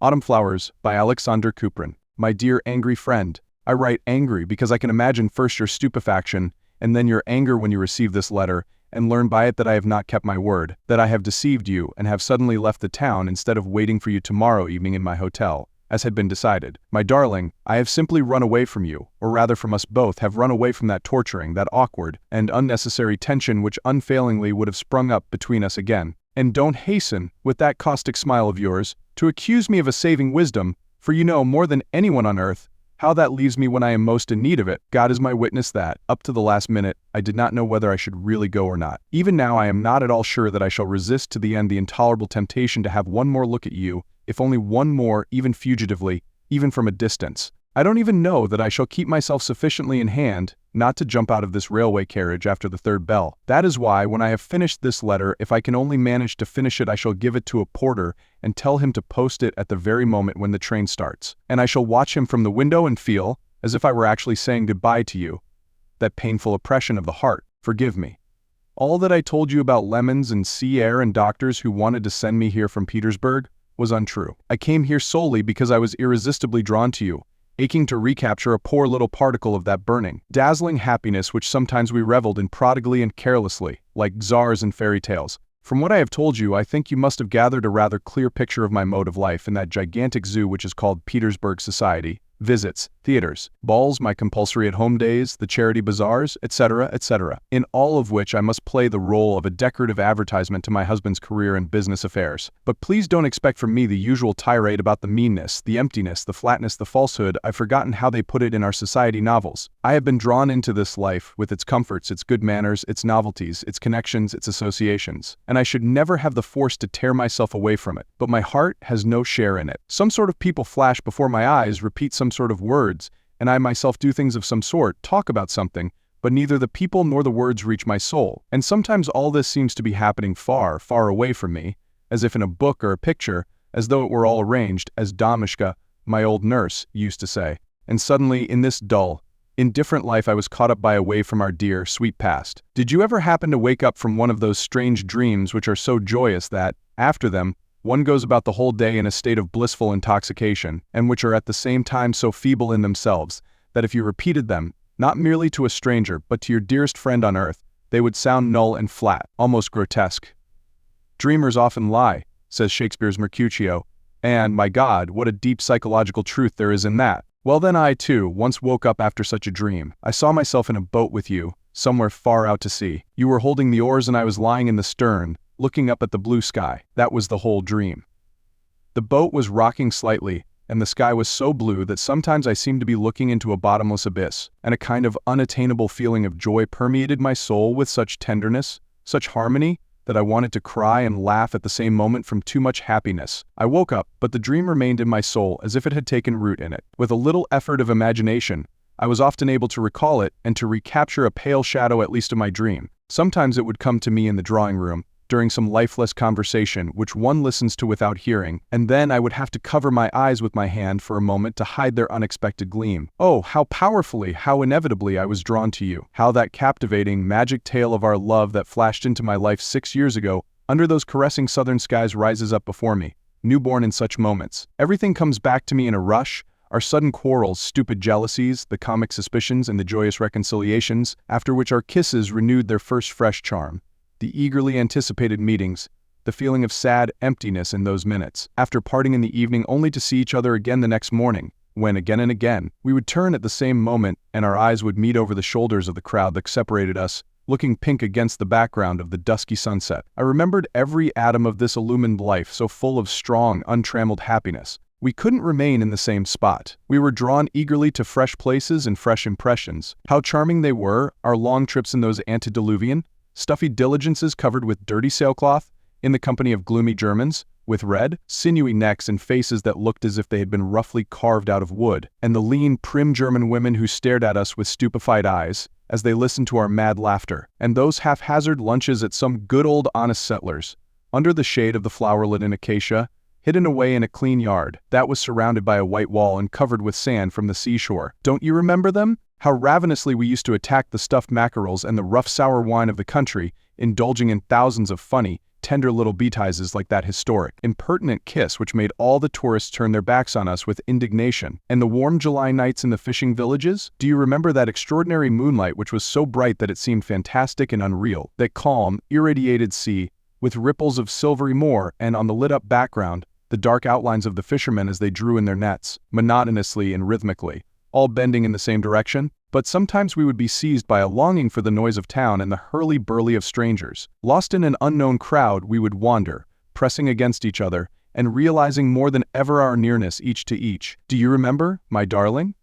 Autumn Flowers by Aleksandr Kuprin. My dear angry friend, I write angry because I can imagine first your stupefaction, and then your anger when you receive this letter, and learn by it that I have not kept my word, that I have deceived you and have suddenly left the town instead of waiting for you tomorrow evening in my hotel, as had been decided. My darling, I have simply run away from you, or rather from us both have run away from that torturing, that awkward, and unnecessary tension which unfailingly would have sprung up between us again. And don't hasten, with that caustic smile of yours, to accuse me of a saving wisdom, for you know more than anyone on earth how that leaves me when I am most in need of it. God is my witness that, up to the last minute, I did not know whether I should really go or not. Even now I am not at all sure that I shall resist to the end the intolerable temptation to have one more look at you, if only one more, even fugitively, even from a distance. I don't even know that I shall keep myself sufficiently in hand not to jump out of this railway carriage after the third bell. That is why, when I have finished this letter, if I can only manage to finish it, I shall give it to a porter and tell him to post it at the very moment when the train starts. And I shall watch him from the window and feel, as if I were actually saying goodbye to you, that painful oppression of the heart. Forgive me. All that I told you about lemons and sea air and doctors who wanted to send me here from Petersburg was untrue. I came here solely because I was irresistibly drawn to you, aching to recapture a poor little particle of that burning, dazzling happiness which sometimes we reveled in prodigally and carelessly, like czars in fairy tales. From what I have told you, I think you must have gathered a rather clear picture of my mode of life in that gigantic zoo which is called Petersburg society. Visits, theaters, balls, my compulsory at-home days, the charity bazaars, etc., etc., in all of which I must play the role of a decorative advertisement to my husband's career and business affairs. But please don't expect from me the usual tirade about the meanness, the emptiness, the flatness, the falsehood. I've forgotten how they put it in our society novels. I have been drawn into this life, with its comforts, its good manners, its novelties, its connections, its associations, and I should never have the force to tear myself away from it. But my heart has no share in it. Some sort of people flash before my eyes, repeat some sort of words, and I myself do things of some sort, talk about something, but neither the people nor the words reach my soul. And sometimes all this seems to be happening far, far away from me, as if in a book or a picture, as though it were all arranged, as Damushka, my old nurse, used to say. And suddenly, in this dull, indifferent life, I was caught up by a wave from our dear, sweet past. Did you ever happen to wake up from one of those strange dreams which are so joyous that, after them, one goes about the whole day in a state of blissful intoxication, and which are at the same time so feeble in themselves, that if you repeated them, not merely to a stranger, but to your dearest friend on earth, they would sound null and flat, almost grotesque? Dreamers often lie, says Shakespeare's Mercutio, and, my God, what a deep psychological truth there is in that. Well then, I too once woke up after such a dream. I saw myself in a boat with you, somewhere far out to sea. You were holding the oars and I was lying in the stern, looking up at the blue sky. That was the whole dream. The boat was rocking slightly, and the sky was so blue that sometimes I seemed to be looking into a bottomless abyss, and a kind of unattainable feeling of joy permeated my soul with such tenderness, such harmony, that I wanted to cry and laugh at the same moment from too much happiness. I woke up, but the dream remained in my soul as if it had taken root in it. With a little effort of imagination, I was often able to recall it and to recapture a pale shadow at least of my dream. Sometimes it would come to me in the drawing room, during some lifeless conversation which one listens to without hearing, and then I would have to cover my eyes with my hand for a moment to hide their unexpected gleam. Oh, how powerfully, how inevitably I was drawn to you. How that captivating, magic tale of our love that flashed into my life 6 years ago, under those caressing southern skies, rises up before me, newborn in such moments. Everything comes back to me in a rush, our sudden quarrels, stupid jealousies, the comic suspicions, and the joyous reconciliations, after which our kisses renewed their first fresh charm. The eagerly anticipated meetings, the feeling of sad emptiness in those minutes, after parting in the evening only to see each other again the next morning, when again and again, we would turn at the same moment and our eyes would meet over the shoulders of the crowd that separated us, looking pink against the background of the dusky sunset. I remembered every atom of this illumined life so full of strong, untrammeled happiness. We couldn't remain in the same spot. We were drawn eagerly to fresh places and fresh impressions. How charming they were, our long trips in those antediluvian, stuffy diligences covered with dirty sailcloth, in the company of gloomy Germans, with red, sinewy necks and faces that looked as if they had been roughly carved out of wood, and the lean, prim German women who stared at us with stupefied eyes, as they listened to our mad laughter, and those haphazard lunches at some good old honest settlers, under the shade of the flower-laden acacia, hidden away in a clean yard, that was surrounded by a white wall and covered with sand from the seashore. Don't you remember them? How ravenously we used to attack the stuffed mackerels and the rough sour wine of the country, indulging in thousands of funny, tender little betizes like that historic, impertinent kiss which made all the tourists turn their backs on us with indignation. And the warm July nights in the fishing villages? Do you remember that extraordinary moonlight which was so bright that it seemed fantastic and unreal? That calm, irradiated sea, with ripples of silvery moor, and on the lit-up background, the dark outlines of the fishermen as they drew in their nets, monotonously and rhythmically, all bending in the same direction? But sometimes we would be seized by a longing for the noise of town and the hurly-burly of strangers. Lost in an unknown crowd, we would wander, pressing against each other, and realizing more than ever our nearness each to each. Do you remember, my darling?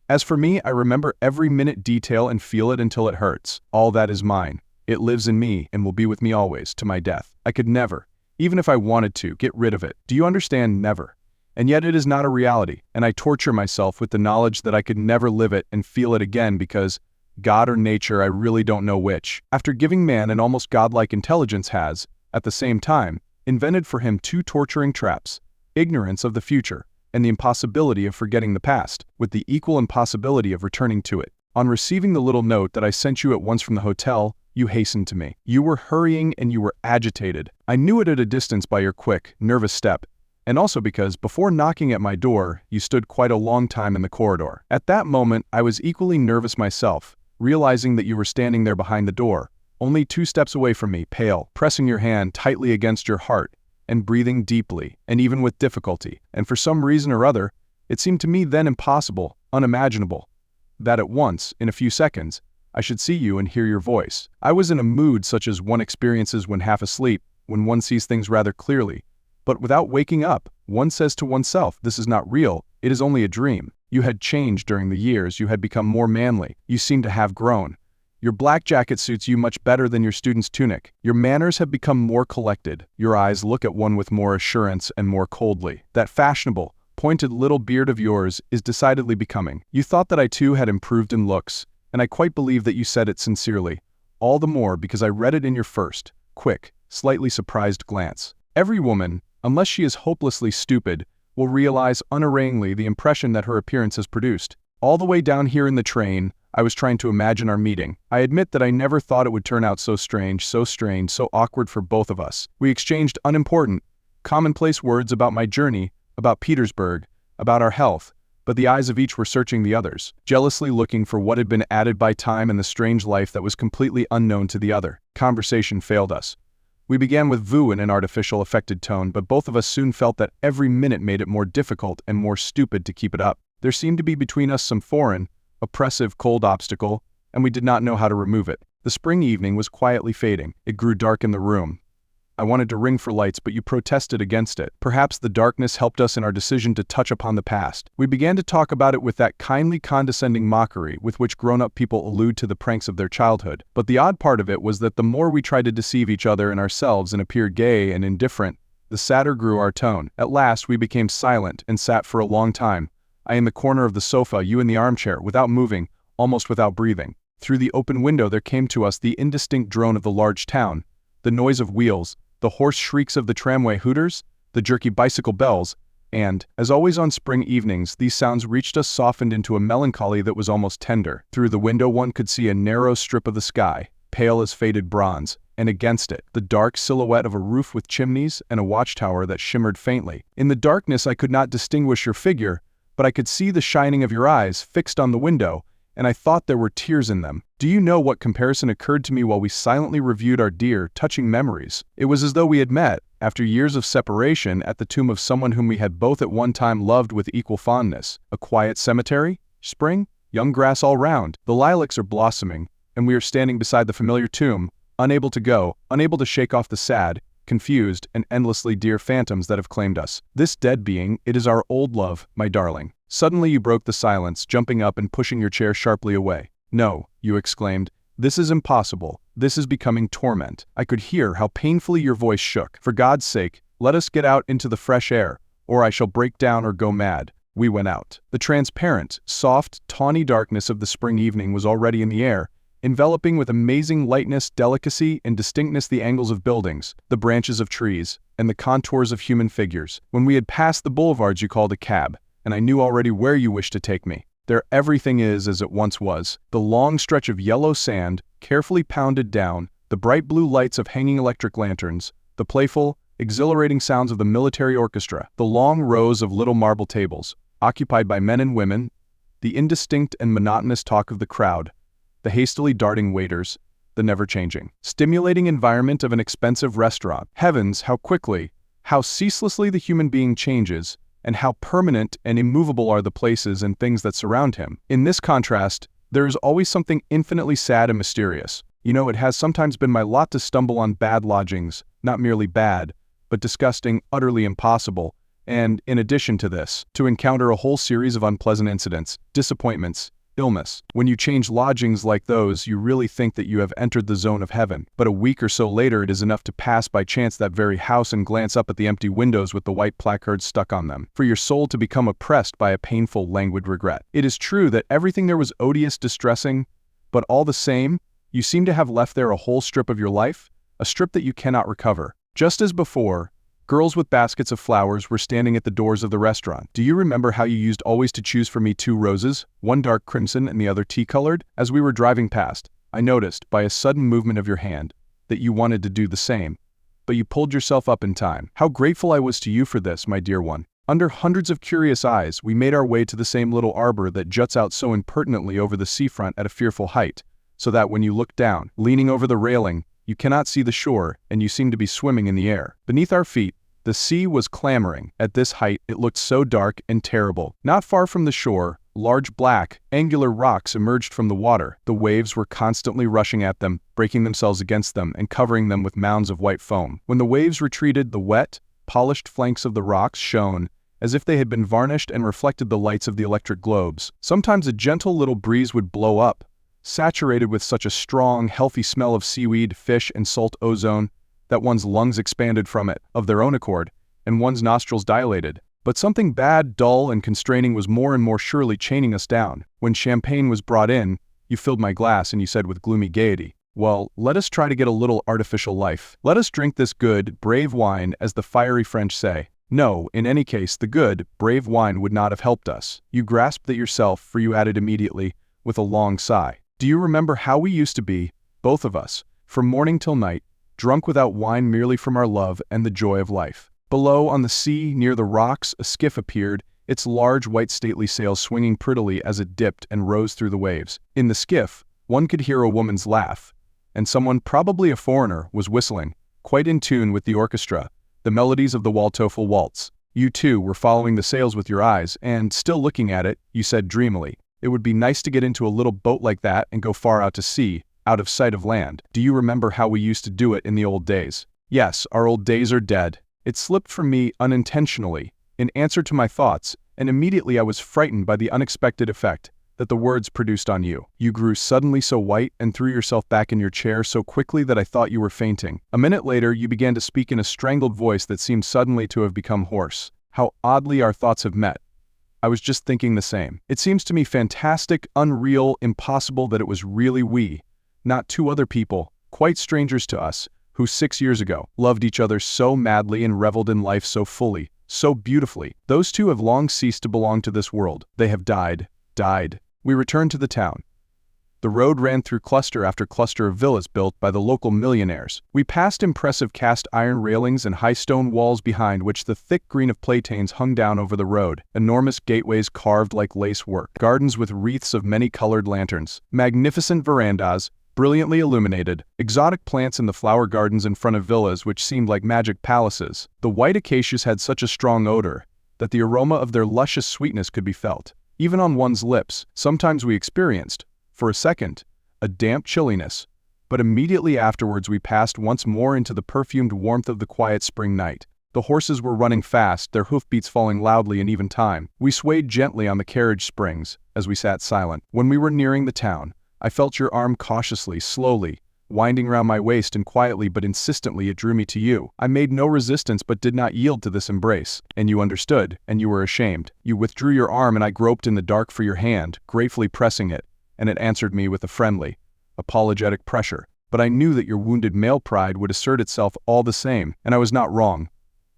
As for me, I remember every minute detail and feel it until it hurts. All that is mine. It lives in me and will be with me always, to my death. I could never, even if I wanted to, get rid of it. Do you understand? Never. And yet it is not a reality, and I torture myself with the knowledge that I could never live it and feel it again because, God or nature, I really don't know which. After giving man an almost godlike intelligence has, at the same time, invented for him two torturing traps: ignorance of the future and the impossibility of forgetting the past, with the equal impossibility of returning to it. On receiving the little note that I sent you at once from the hotel, you hastened to me. You were hurrying and you were agitated. I knew it at a distance by your quick, nervous step, and also because, before knocking at my door, you stood quite a long time in the corridor. At that moment, I was equally nervous myself, realizing that you were standing there behind the door, only 2 steps away from me, pale, pressing your hand tightly against your heart, and breathing deeply, and even with difficulty. And for some reason or other, it seemed to me then impossible, unimaginable, that at once, in a few seconds, I should see you and hear your voice. I was in a mood such as one experiences when half asleep, when one sees things rather clearly. But without waking up, one says to oneself, this is not real, it is only a dream. You had changed during the years, you had become more manly, you seem to have grown. Your black jacket suits you much better than your student's tunic. Your manners have become more collected. Your eyes look at one with more assurance and more coldly. That fashionable, pointed little beard of yours is decidedly becoming. You thought that I too had improved in looks, and I quite believe that you said it sincerely, all the more because I read it in your first, quick, slightly surprised glance. Every woman, unless she is hopelessly stupid, will realize unerringly the impression that her appearance has produced. All the way down here in the train, I was trying to imagine our meeting. I admit that I never thought it would turn out so strange, so awkward for both of us. We exchanged unimportant, commonplace words about my journey, about Petersburg, about our health, but the eyes of each were searching the other's, jealously looking for what had been added by time and the strange life that was completely unknown to the other. Conversation failed us. We began with vous in an artificial affected tone, but both of us soon felt that every minute made it more difficult and more stupid to keep it up. There seemed to be between us some foreign, oppressive, cold obstacle, and we did not know how to remove it. The spring evening was quietly fading. It grew dark in the room. I wanted to ring for lights, but you protested against it. Perhaps the darkness helped us in our decision to touch upon the past. We began to talk about it with that kindly condescending mockery with which grown-up people allude to the pranks of their childhood. But the odd part of it was that the more we tried to deceive each other and ourselves and appear gay and indifferent, the sadder grew our tone. At last we became silent and sat for a long time, I in the corner of the sofa, you in the armchair, without moving, almost without breathing. Through the open window there came to us the indistinct drone of the large town, the noise of wheels, the hoarse shrieks of the tramway hooters, the jerky bicycle bells, and, as always on spring evenings, these sounds reached us softened into a melancholy that was almost tender. Through the window one could see a narrow strip of the sky, pale as faded bronze, and against it, the dark silhouette of a roof with chimneys and a watchtower that shimmered faintly. In the darkness I could not distinguish your figure, but I could see the shining of your eyes fixed on the window, and I thought there were tears in them. Do you know what comparison occurred to me while we silently reviewed our dear, touching memories? It was as though we had met, after years of separation, at the tomb of someone whom we had both at one time loved with equal fondness. A quiet cemetery? Spring? Young grass all round. The lilacs are blossoming, and we are standing beside the familiar tomb, unable to go, unable to shake off the sad, confused, and endlessly dear phantoms that have claimed us. This dead being, it is our old love, my darling. Suddenly you broke the silence, jumping up and pushing your chair sharply away. No, you exclaimed, this is impossible. This is becoming torment. I could hear how painfully your voice shook. For God's sake, let us get out into the fresh air, or I shall break down or go mad. We went out. The transparent, soft, tawny darkness of the spring evening was already in the air, enveloping with amazing lightness, delicacy, and distinctness the angles of buildings, the branches of trees, and the contours of human figures. When we had passed the boulevards you called a cab, and I knew already where you wished to take me. There everything is as it once was. The long stretch of yellow sand, carefully pounded down, the bright blue lights of hanging electric lanterns, the playful, exhilarating sounds of the military orchestra, the long rows of little marble tables, occupied by men and women, the indistinct and monotonous talk of the crowd, the hastily darting waiters, the never-changing, stimulating environment of an expensive restaurant. Heavens, how quickly, how ceaselessly the human being changes, and how permanent and immovable are the places and things that surround him. In this contrast, there is always something infinitely sad and mysterious. You know, it has sometimes been my lot to stumble on bad lodgings, not merely bad, but disgusting, utterly impossible, and, in addition to this, to encounter a whole series of unpleasant incidents, disappointments, illness. When you change lodgings like those, you really think that you have entered the zone of heaven. But a week or so later, it is enough to pass by chance that very house and glance up at the empty windows with the white placards stuck on them, for your soul to become oppressed by a painful, languid regret. It is true that everything there was odious, distressing, but all the same, you seem to have left there a whole strip of your life, a strip that you cannot recover. Just as before, girls with baskets of flowers were standing at the doors of the restaurant. Do you remember how you used always to choose for me 2 roses, one dark crimson and the other tea-colored? As we were driving past, I noticed, by a sudden movement of your hand, that you wanted to do the same, but you pulled yourself up in time. How grateful I was to you for this, my dear one. Under hundreds of curious eyes, we made our way to the same little arbor that juts out so impertinently over the seafront at a fearful height, so that when you look down, leaning over the railing, you cannot see the shore, and you seem to be swimming in the air. Beneath our feet, the sea was clamoring. At this height, it looked so dark and terrible. Not far from the shore, large black, angular rocks emerged from the water. The waves were constantly rushing at them, breaking themselves against them, and covering them with mounds of white foam. When the waves retreated, the wet, polished flanks of the rocks shone, as if they had been varnished and reflected the lights of the electric globes. Sometimes a gentle little breeze would blow up, saturated with such a strong, healthy smell of seaweed, fish, and salt ozone, that one's lungs expanded from it, of their own accord, and one's nostrils dilated. But something bad, dull, and constraining was more and more surely chaining us down. When champagne was brought in, you filled my glass and you said with gloomy gaiety, "Well, let us try to get a little artificial life. Let us drink this good, brave wine, as the fiery French say." No, in any case, the good, brave wine would not have helped us. You grasped at yourself, for you added immediately, with a long sigh, "Do you remember how we used to be, both of us, from morning till night, drunk without wine merely from our love and the joy of life?" Below, on the sea, near the rocks, a skiff appeared, its large white stately sails swinging prettily as it dipped and rose through the waves. In the skiff, one could hear a woman's laugh, and someone, probably a foreigner, was whistling, quite in tune with the orchestra, the melodies of the Waldteufel waltz. You too were following the sails with your eyes, and, still looking at it, you said dreamily, "It would be nice to get into a little boat like that and go far out to sea, out of sight of land. Do you remember how we used to do it in the old days?" Yes, our old days are dead. It slipped from me unintentionally, in answer to my thoughts, and immediately I was frightened by the unexpected effect that the words produced on you. You grew suddenly so white and threw yourself back in your chair so quickly that I thought you were fainting. A minute later, you began to speak in a strangled voice that seemed suddenly to have become hoarse. How oddly our thoughts have met. I was just thinking the same. It seems to me fantastic, unreal, impossible that it was really we, not 2 other people, quite strangers to us, who 6 years ago loved each other so madly and reveled in life so fully, so beautifully. Those 2 have long ceased to belong to this world. They have died. We returned to the town. The road ran through cluster after cluster of villas built by the local millionaires. We passed impressive cast iron railings and high stone walls behind which the thick green of platanes hung down over the road, enormous gateways carved like lace work, gardens with wreaths of many-colored lanterns, magnificent verandas, brilliantly illuminated, exotic plants in the flower gardens in front of villas which seemed like magic palaces. The white acacias had such a strong odor that the aroma of their luscious sweetness could be felt, even on one's lips. Sometimes we experienced, for a second, a damp chilliness, but immediately afterwards we passed once more into the perfumed warmth of the quiet spring night. The horses were running fast, their hoofbeats falling loudly in even time. We swayed gently on the carriage springs as we sat silent. When we were nearing the town, I felt your arm cautiously, slowly, winding round my waist, and quietly but insistently it drew me to you. I made no resistance but did not yield to this embrace, and you understood, and you were ashamed. You withdrew your arm and I groped in the dark for your hand, gratefully pressing it, and it answered me with a friendly, apologetic pressure. But I knew that your wounded male pride would assert itself all the same, and I was not wrong.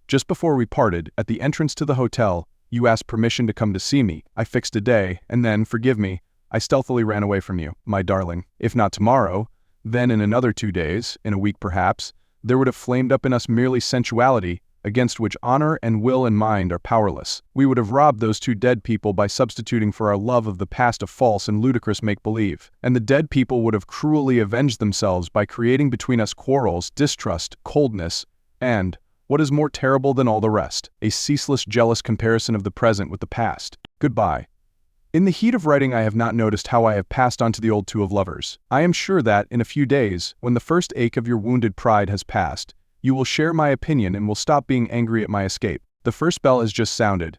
Just before we parted, at the entrance to the hotel, you asked permission to come to see me. I fixed a day, and then, forgive me, I stealthily ran away from you, my darling. If not tomorrow, then in another 2 days, in a week perhaps, there would have flamed up in us merely sensuality, against which honor and will and mind are powerless. We would have robbed those two dead people by substituting for our love of the past a false and ludicrous make-believe. And the dead people would have cruelly avenged themselves by creating between us quarrels, distrust, coldness, and, what is more terrible than all the rest, a ceaseless jealous comparison of the present with the past. Goodbye. In the heat of writing, I have not noticed how I have passed on to the old two of lovers. I am sure that, in a few days, when the first ache of your wounded pride has passed, you will share my opinion and will stop being angry at my escape. The first bell has just sounded.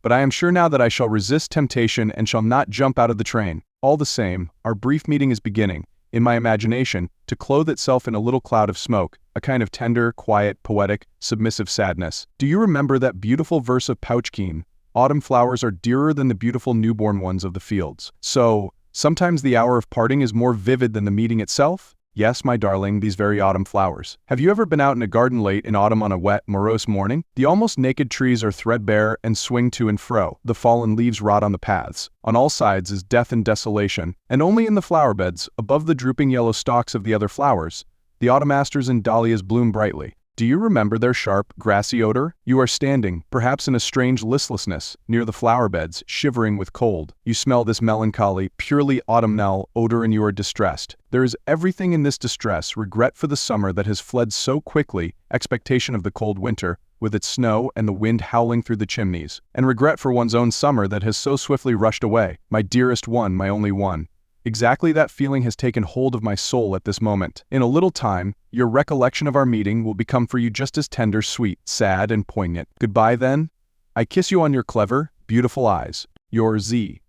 But I am sure now that I shall resist temptation and shall not jump out of the train. All the same, our brief meeting is beginning, in my imagination, to clothe itself in a little cloud of smoke, a kind of tender, quiet, poetic, submissive sadness. Do you remember that beautiful verse of Pouchkine? Autumn flowers are dearer than the beautiful newborn ones of the fields. So, sometimes the hour of parting is more vivid than the meeting itself? Yes, my darling, these very autumn flowers. Have you ever been out in a garden late in autumn on a wet, morose morning? The almost naked trees are threadbare and swing to and fro. The fallen leaves rot on the paths. On all sides is death and desolation, and only in the flower beds, above the drooping yellow stalks of the other flowers, the autumn asters and dahlias bloom brightly. Do you remember their sharp, grassy odor? You are standing, perhaps in a strange listlessness, near the flower beds, shivering with cold. You smell this melancholy, purely autumnal odor and you are distressed. There is everything in this distress: regret for the summer that has fled so quickly, expectation of the cold winter, with its snow and the wind howling through the chimneys, and regret for one's own summer that has so swiftly rushed away. My dearest one, my only one. Exactly that feeling has taken hold of my soul at this moment. In a little time, your recollection of our meeting will become for you just as tender, sweet, sad, and poignant. Goodbye then. I kiss you on your clever, beautiful eyes. Your Z.